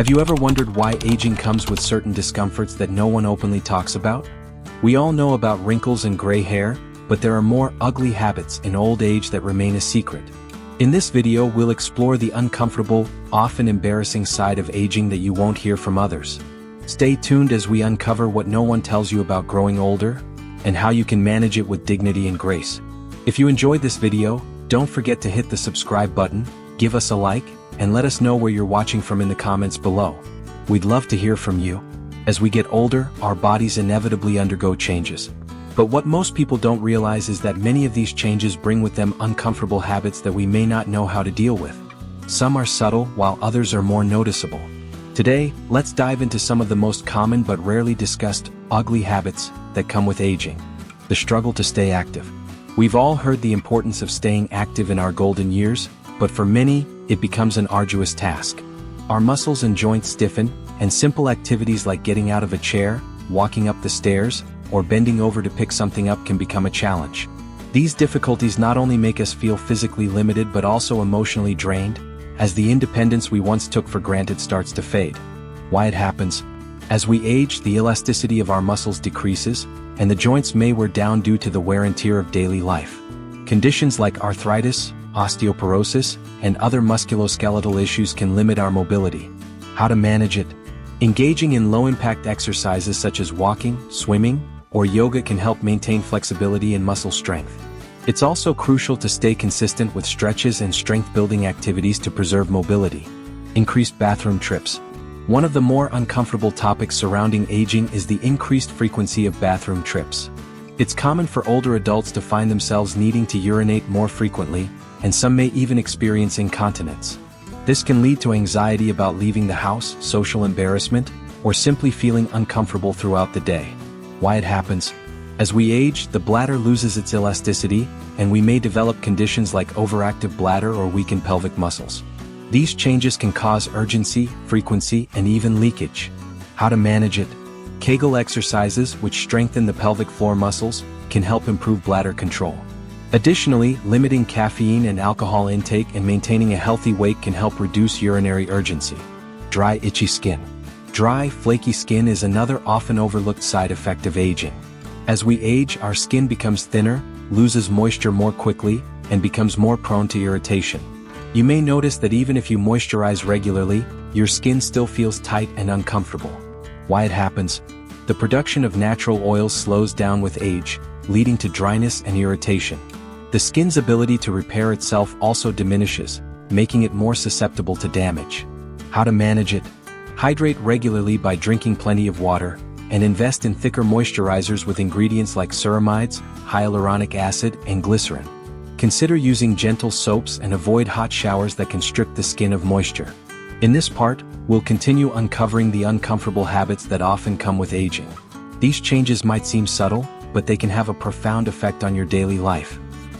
Have you ever wondered why aging comes with certain discomforts that no one openly talks about? We all know about wrinkles and gray hair, but there are more ugly habits in old age that remain a secret. In this video, we'll explore the uncomfortable, often embarrassing side of aging that you won't hear from others. Stay tuned as we uncover what no one tells you about growing older, and how you can manage it with dignity and grace. If you enjoyed this video, don't forget to hit the subscribe button, give us a like, and let us know where you're watching from in the comments below. We'd love to hear from you. As we get older, our bodies inevitably undergo changes. But what most people don't realize is that many of these changes bring with them uncomfortable habits that we may not know how to deal with. Some are subtle, while others are more noticeable. Today, let's dive into some of the most common but rarely discussed ugly habits that come with aging. The struggle to stay active. We've all heard the importance of staying active in our golden years, but for many, it becomes an arduous task. Our muscles and joints stiffen, and simple activities like getting out of a chair, walking up the stairs, or bending over to pick something up can become a challenge. These difficulties not only make us feel physically limited but also emotionally drained, as the independence we once took for granted starts to fade. Why it happens? As we age, the elasticity of our muscles decreases, and the joints may wear down due to the wear and tear of daily life. Conditions like arthritis, osteoporosis, and other musculoskeletal issues can limit our mobility. How to manage it? Engaging in low-impact exercises such as walking, swimming, or yoga can help maintain flexibility and muscle strength. It's also crucial to stay consistent with stretches and strength-building activities to preserve mobility. Increased bathroom trips. One of the more uncomfortable topics surrounding aging is the increased frequency of bathroom trips. It's common for older adults to find themselves needing to urinate more frequently, and some may even experience incontinence. This can lead to anxiety about leaving the house, social embarrassment, or simply feeling uncomfortable throughout the day. Why it happens? As we age, the bladder loses its elasticity, and we may develop conditions like overactive bladder or weakened pelvic muscles. These changes can cause urgency, frequency, and even leakage. How to manage it? Kegel exercises, which strengthen the pelvic floor muscles, can help improve bladder control. Additionally, limiting caffeine and alcohol intake and maintaining a healthy weight can help reduce urinary urgency. Dry, itchy skin. Dry, flaky skin is another often overlooked side effect of aging. As we age, our skin becomes thinner, loses moisture more quickly, and becomes more prone to irritation. You may notice that even if you moisturize regularly, your skin still feels tight and uncomfortable. Why it happens? The production of natural oils slows down with age, leading to dryness and irritation. The skin's ability to repair itself also diminishes, making it more susceptible to damage. How to manage it? Hydrate regularly by drinking plenty of water, and invest in thicker moisturizers with ingredients like ceramides, hyaluronic acid, and glycerin. Consider using gentle soaps and avoid hot showers that can strip the skin of moisture. In this part, we'll continue uncovering the uncomfortable habits that often come with aging. These changes might seem subtle, but they can have a profound effect on your daily life.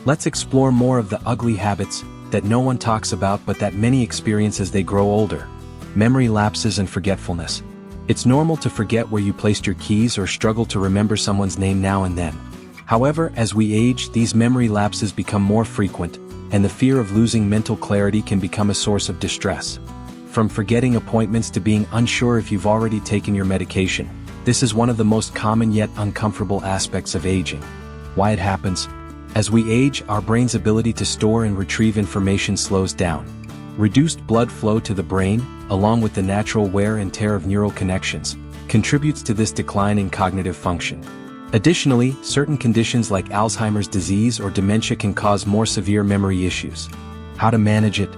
Let's explore more of the ugly habits that no one talks about but that many experience as they grow older. Memory lapses and forgetfulness. It's normal to forget where you placed your keys or struggle to remember someone's name now and then. However, as we age, these memory lapses become more frequent, and the fear of losing mental clarity can become a source of distress. From forgetting appointments to being unsure if you've already taken your medication, this is one of the most common yet uncomfortable aspects of aging. Why it happens? As we age, our brain's ability to store and retrieve information slows down. Reduced blood flow to the brain, along with the natural wear and tear of neural connections, contributes to this decline in cognitive function. Additionally, certain conditions like Alzheimer's disease or dementia can cause more severe memory issues. How to manage it?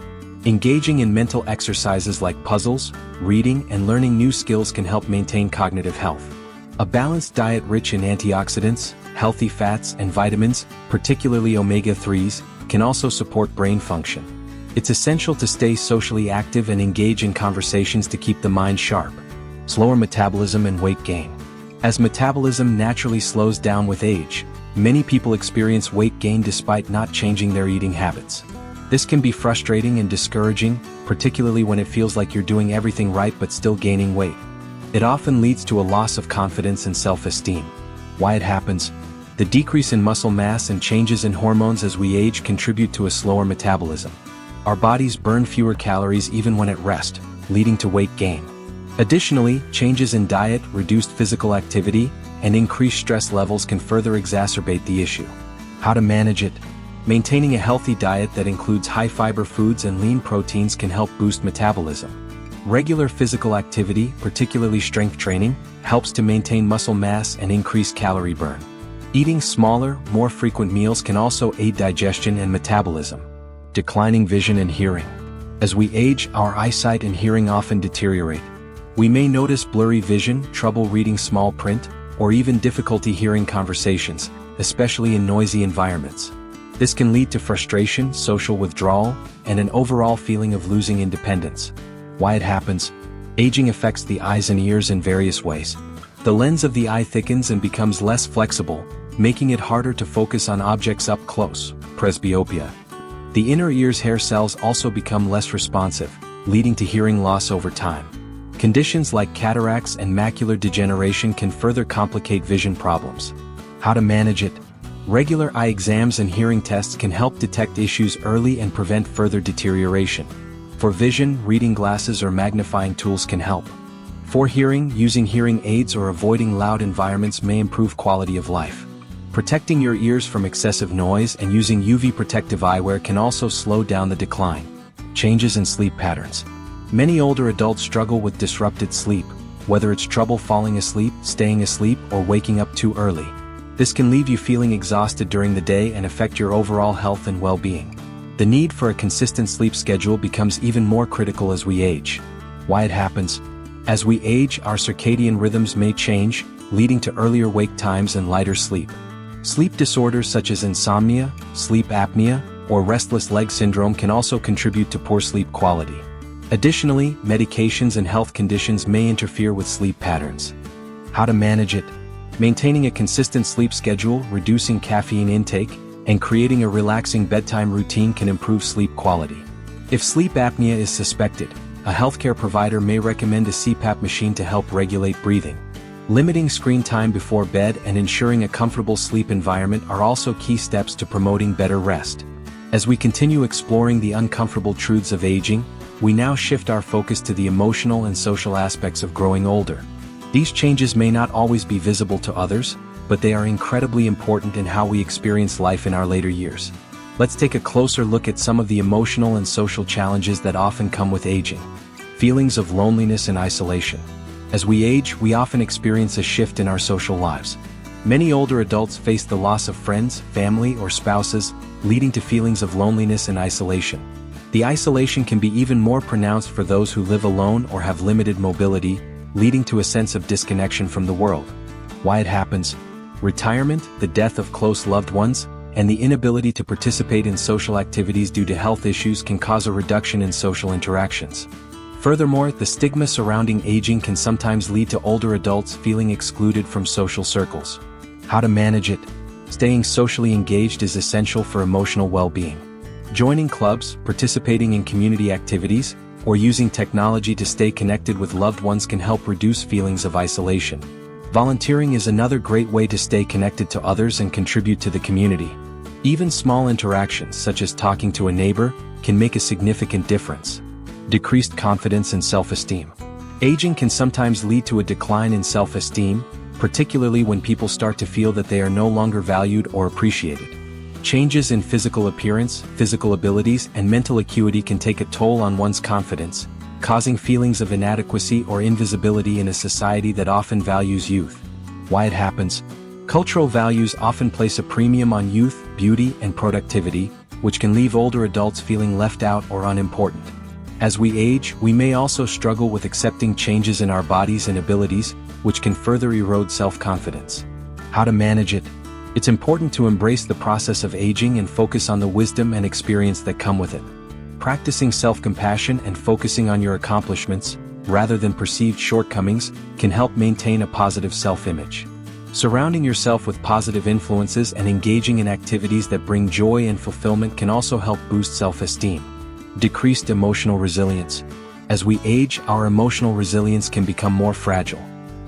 Engaging in mental exercises like puzzles, reading, and learning new skills can help maintain cognitive health. A balanced diet rich in antioxidants, healthy fats, and vitamins, particularly omega-3s, can also support brain function. It's essential to stay socially active and engage in conversations to keep the mind sharp. Slower metabolism and weight gain. As metabolism naturally slows down with age, many people experience weight gain despite not changing their eating habits. This can be frustrating and discouraging, particularly when it feels like you're doing everything right but still gaining weight. It often leads to a loss of confidence and self-esteem. Why it happens? The decrease in muscle mass and changes in hormones as we age contribute to a slower metabolism. Our bodies burn fewer calories even when at rest, leading to weight gain. Additionally, changes in diet, reduced physical activity, and increased stress levels can further exacerbate the issue. How to manage it? Maintaining a healthy diet that includes high-fiber foods and lean proteins can help boost metabolism. Regular physical activity, particularly strength training, helps to maintain muscle mass and increase calorie burn. Eating smaller, more frequent meals can also aid digestion and metabolism. Declining vision and hearing. As we age, our eyesight and hearing often deteriorate. We may notice blurry vision, trouble reading small print, or even difficulty hearing conversations, especially in noisy environments. This can lead to frustration, social withdrawal, and an overall feeling of losing independence. Why it happens? Aging affects the eyes and ears in various ways. The lens of the eye thickens and becomes less flexible, making it harder to focus on objects up close, presbyopia. The inner ear's hair cells also become less responsive, leading to hearing loss over time. Conditions like cataracts and macular degeneration can further complicate vision problems. How to manage it? Regular eye exams and hearing tests can help detect issues early and prevent further deterioration. For vision, reading glasses or magnifying tools can help. For hearing, using hearing aids or avoiding loud environments may improve quality of life. Protecting your ears from excessive noise and using UV protective eyewear can also slow down the decline. Changes in sleep patterns. Many older adults struggle with disrupted sleep, whether it's trouble falling asleep, staying asleep, or waking up too early. This can leave you feeling exhausted during the day and affect your overall health and well-being. The need for a consistent sleep schedule becomes even more critical as we age. Why it happens? As we age, our circadian rhythms may change, leading to earlier wake times and lighter sleep. Sleep disorders such as insomnia, sleep apnea, or restless leg syndrome can also contribute to poor sleep quality. Additionally, medications and health conditions may interfere with sleep patterns. How to manage it? Maintaining a consistent sleep schedule, reducing caffeine intake, and creating a relaxing bedtime routine can improve sleep quality. If sleep apnea is suspected, a healthcare provider may recommend a CPAP machine to help regulate breathing. Limiting screen time before bed and ensuring a comfortable sleep environment are also key steps to promoting better rest. As we continue exploring the uncomfortable truths of aging, we now shift our focus to the emotional and social aspects of growing older. These changes may not always be visible to others, but they are incredibly important in how we experience life in our later years. Let's take a closer look at some of the emotional and social challenges that often come with aging. Feelings of loneliness and isolation. As we age, we often experience a shift in our social lives. Many older adults face the loss of friends, family, or spouses, leading to feelings of loneliness and isolation. The isolation can be even more pronounced for those who live alone or have limited mobility, leading to a sense of disconnection from the world. Why it happens? Retirement, the death of close loved ones, and the inability to participate in social activities due to health issues can cause a reduction in social interactions. Furthermore, the stigma surrounding aging can sometimes lead to older adults feeling excluded from social circles. How to manage it? Staying socially engaged is essential for emotional well-being. Joining clubs, participating in community activities, or using technology to stay connected with loved ones can help reduce feelings of isolation. Volunteering is another great way to stay connected to others and contribute to the community. Even small interactions, such as talking to a neighbor, can make a significant difference. Decreased confidence and self-esteem. Aging can sometimes lead to a decline in self-esteem, particularly when people start to feel that they are no longer valued or appreciated. Changes in physical appearance, physical abilities, and mental acuity can take a toll on one's confidence, causing feelings of inadequacy or invisibility in a society that often values youth. Why it happens? Cultural values often place a premium on youth, beauty, and productivity, which can leave older adults feeling left out or unimportant. As we age, we may also struggle with accepting changes in our bodies and abilities, which can further erode self-confidence. How to manage it? It's important to embrace the process of aging and focus on the wisdom and experience that come with it. Practicing self-compassion and focusing on your accomplishments, rather than perceived shortcomings, can help maintain a positive self-image. Surrounding yourself with positive influences and engaging in activities that bring joy and fulfillment can also help boost self-esteem. Decreased emotional resilience. As we age, our emotional resilience can become more fragile.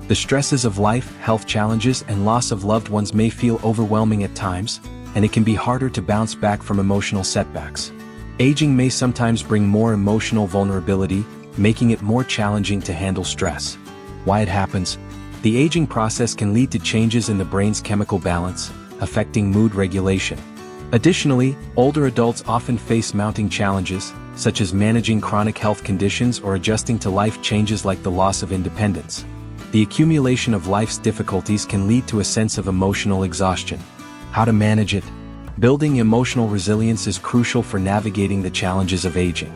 The stresses of life, health challenges, and loss of loved ones may feel overwhelming at times, and it can be harder to bounce back from emotional setbacks. Aging may sometimes bring more emotional vulnerability, making it more challenging to handle stress. Why it happens? The aging process can lead to changes in the brain's chemical balance, affecting mood regulation. Additionally, older adults often face mounting challenges, such as managing chronic health conditions or adjusting to life changes like the loss of independence. The accumulation of life's difficulties can lead to a sense of emotional exhaustion. How to manage it? Building emotional resilience is crucial for navigating the challenges of aging.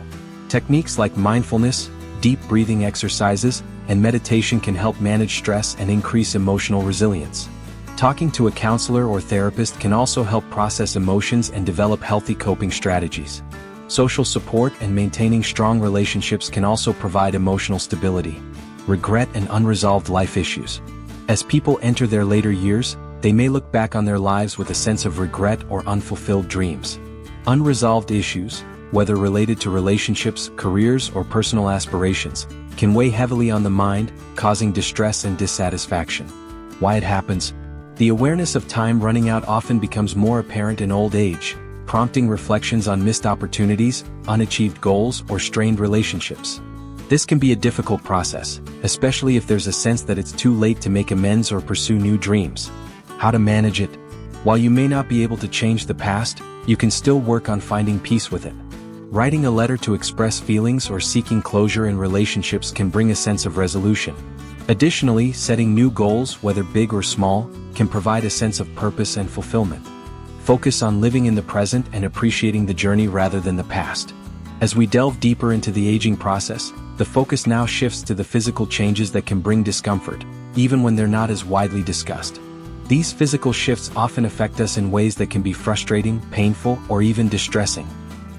Techniques like mindfulness, deep breathing exercises, and meditation can help manage stress and increase emotional resilience. Talking to a counselor or therapist can also help process emotions and develop healthy coping strategies. Social support and maintaining strong relationships can also provide emotional stability. Regret and unresolved life issues. As people enter their later years, they may look back on their lives with a sense of regret or unfulfilled dreams. Unresolved issues, whether related to relationships, careers, or personal aspirations, can weigh heavily on the mind, causing distress and dissatisfaction. Why it happens? The awareness of time running out often becomes more apparent in old age, prompting reflections on missed opportunities, unachieved goals, or strained relationships. This can be a difficult process, especially if there's a sense that it's too late to make amends or pursue new dreams. How to manage it? While you may not be able to change the past, you can still work on finding peace with it. Writing a letter to express feelings or seeking closure in relationships can bring a sense of resolution. Additionally, setting new goals, whether big or small, can provide a sense of purpose and fulfillment. Focus on living in the present and appreciating the journey rather than the past. As we delve deeper into the aging process, the focus now shifts to the physical changes that can bring discomfort, even when they're not as widely discussed. These physical shifts often affect us in ways that can be frustrating, painful, or even distressing.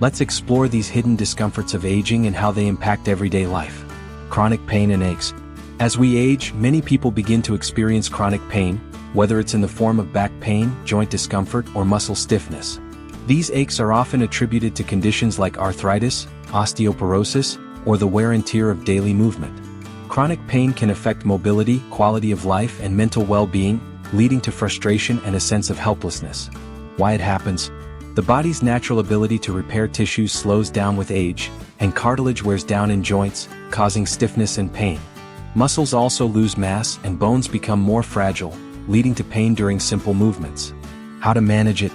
Let's explore these hidden discomforts of aging and how they impact everyday life. Chronic pain and aches. As we age, many people begin to experience chronic pain, whether it's in the form of back pain, joint discomfort, or muscle stiffness. These aches are often attributed to conditions like arthritis, osteoporosis, or the wear and tear of daily movement. Chronic pain can affect mobility, quality of life, and mental well-being, leading to frustration and a sense of helplessness. Why it happens? The body's natural ability to repair tissues slows down with age, and cartilage wears down in joints, causing stiffness and pain. Muscles also lose mass and bones become more fragile, leading to pain during simple movements. How to manage it?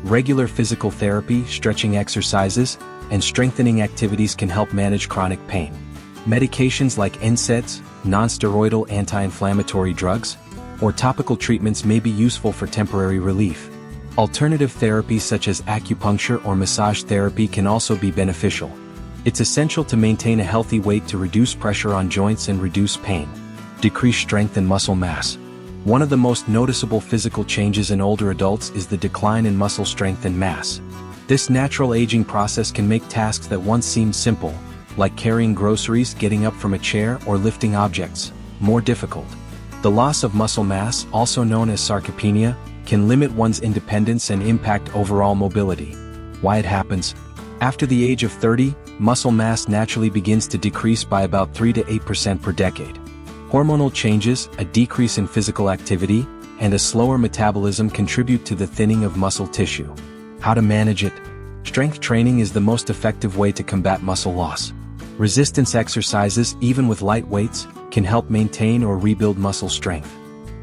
Regular physical therapy, stretching exercises, and strengthening activities can help manage chronic pain. Medications like NSAIDs, non-steroidal anti-inflammatory drugs, or topical treatments may be useful for temporary relief. Alternative therapies such as acupuncture or massage therapy can also be beneficial. It's essential to maintain a healthy weight to reduce pressure on joints and reduce pain. Decrease strength and muscle mass. One of the most noticeable physical changes in older adults is the decline in muscle strength and mass. This natural aging process can make tasks that once seemed simple, like carrying groceries, getting up from a chair, or lifting objects, more difficult. The loss of muscle mass, also known as sarcopenia, can limit one's independence and impact overall mobility. Why it happens? After the age of 30, muscle mass naturally begins to decrease by about 3 to 8% per decade. Hormonal changes, a decrease in physical activity, and a slower metabolism contribute to the thinning of muscle tissue. How to manage it? Strength training is the most effective way to combat muscle loss. Resistance exercises, even with light weights, can help maintain or rebuild muscle strength.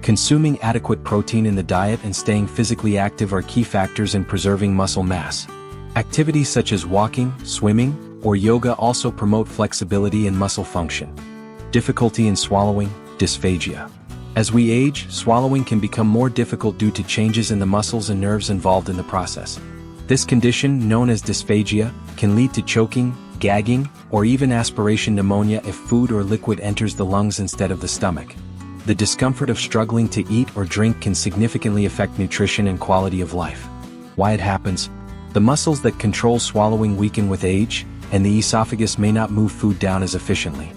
Consuming adequate protein in the diet and staying physically active are key factors in preserving muscle mass. Activities such as walking, swimming, or yoga also promote flexibility and muscle function. Difficulty in swallowing, dysphagia. As we age, swallowing can become more difficult due to changes in the muscles and nerves involved in the process. This condition, known as dysphagia, can lead to choking, gagging, or even aspiration pneumonia if food or liquid enters the lungs instead of the stomach. The discomfort of struggling to eat or drink can significantly affect nutrition and quality of life. Why it happens? The muscles that control swallowing weaken with age, and the esophagus may not move food down as efficiently.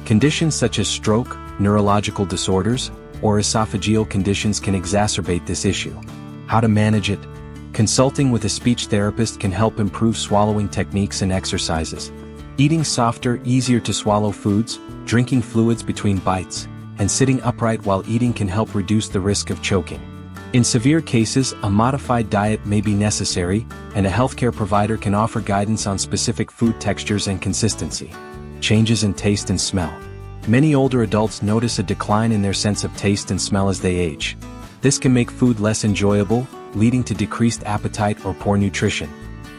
Conditions such as stroke, neurological disorders, or esophageal conditions can exacerbate this issue. How to manage it? Consulting with a speech therapist can help improve swallowing techniques and exercises. Eating softer, easier to swallow foods, drinking fluids between bites, and sitting upright while eating can help reduce the risk of choking. In severe cases, a modified diet may be necessary, and a healthcare provider can offer guidance on specific food textures and consistency. Changes in taste and smell. Many older adults notice a decline in their sense of taste and smell as they age. This can make food less enjoyable, leading to decreased appetite or poor nutrition.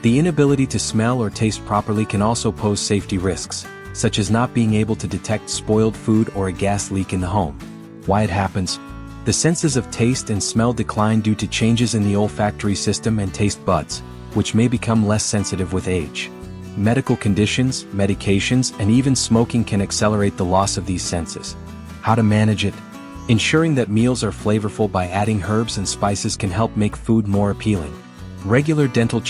The inability to smell or taste properly can also pose safety risks, such as not being able to detect spoiled food or a gas leak in the home. Why it happens? The senses of taste and smell decline due to changes in the olfactory system and taste buds, which may become less sensitive with age. Medical conditions, medications, and even smoking can accelerate the loss of these senses. How to manage it? Ensuring that meals are flavorful by adding herbs and spices can help make food more appealing. Regular dental checks